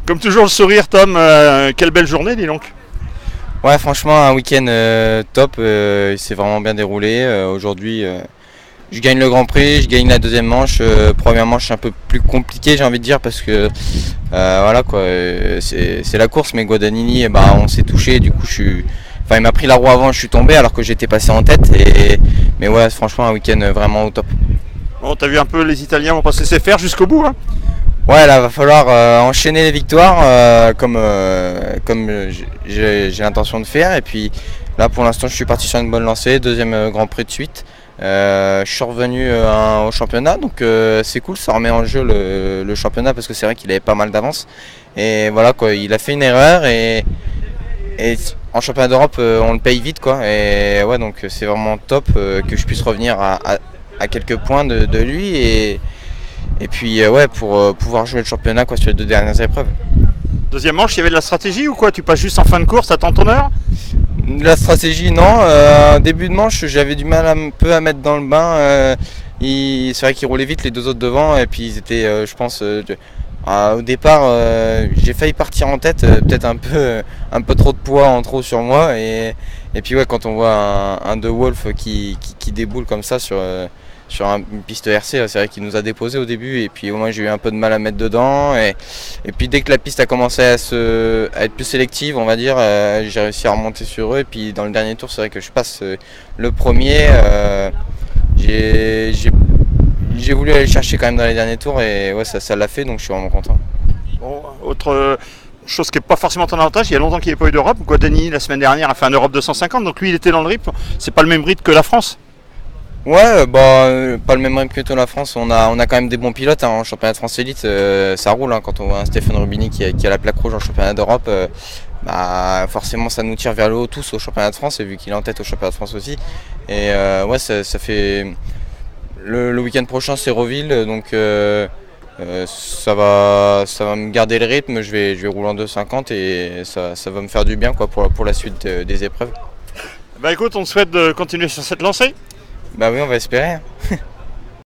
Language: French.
Comme toujours le sourire Tom, quelle belle journée dis donc. Ouais, franchement un week-end top, il s'est vraiment bien déroulé. Aujourd'hui je gagne le Grand Prix, je gagne la deuxième manche. Première manche c'est un peu plus compliqué j'ai envie de dire parce que voilà quoi, c'est la course mais Guadagnini on s'est touché du coup il m'a pris la roue avant, je suis tombé alors que j'étais passé en tête mais ouais franchement un week-end vraiment au top. Bon, t'as vu un peu les Italiens vont pas se laisser faire jusqu'au bout hein. Ouais, là va falloir enchaîner les victoires comme j'ai l'intention de faire. Et puis là pour l'instant je suis parti sur une bonne lancée, deuxième Grand Prix de suite. Je suis revenu au championnat, donc c'est cool, ça remet en jeu le championnat parce que c'est vrai qu'il avait pas mal d'avance. Et voilà quoi, il a fait une erreur et en championnat d'Europe on le paye vite quoi. Et ouais donc c'est vraiment top que je puisse revenir à quelques points de lui et puis ouais pour pouvoir jouer le championnat quoi sur les deux dernières épreuves. Deuxième manche, il y avait de la stratégie ou quoi? Tu passes juste en fin de course, attends ton heure? La stratégie non, début de manche j'avais du mal un peu à mettre dans le bain. C'est vrai qu'ils roulaient vite les deux autres devant et puis ils étaient je pense au départ j'ai failli partir en tête, peut-être un peu trop de poids en trop sur moi et puis ouais quand on voit un De Wolf qui déboule comme ça sur une piste RC, c'est vrai qu'il nous a déposé au début et puis au moins j'ai eu un peu de mal à mettre dedans et puis dès que la piste a commencé à être plus sélective on va dire, j'ai réussi à remonter sur eux et puis dans le dernier tour c'est vrai que je passe le premier, j'ai voulu aller le chercher quand même dans les derniers tours et ouais ça l'a fait donc je suis vraiment content. Bon, autre chose qui n'est pas forcément ton avantage, il y a longtemps qu'il n'y avait pas eu d'Europe. Guadagnini la semaine dernière a fait un Europe 250 donc lui il était dans le rythme, c'est pas le même rythme que la France. Ouais, pas le même rythme que la France, on a quand même des bons pilotes en championnat de France élite, ça roule quand on voit un Stéphane Rubini qui a la plaque rouge en championnat d'Europe, forcément ça nous tire vers le haut tous au championnat de France et vu qu'il est en tête au championnat de France aussi. Et ouais ça fait le week-end prochain c'est Roville donc ça va me garder le rythme, je vais rouler en 2,50 et ça va me faire du bien quoi pour la suite des épreuves. Bah écoute, on te souhaite de continuer sur cette lancée. Bah oui on va espérer.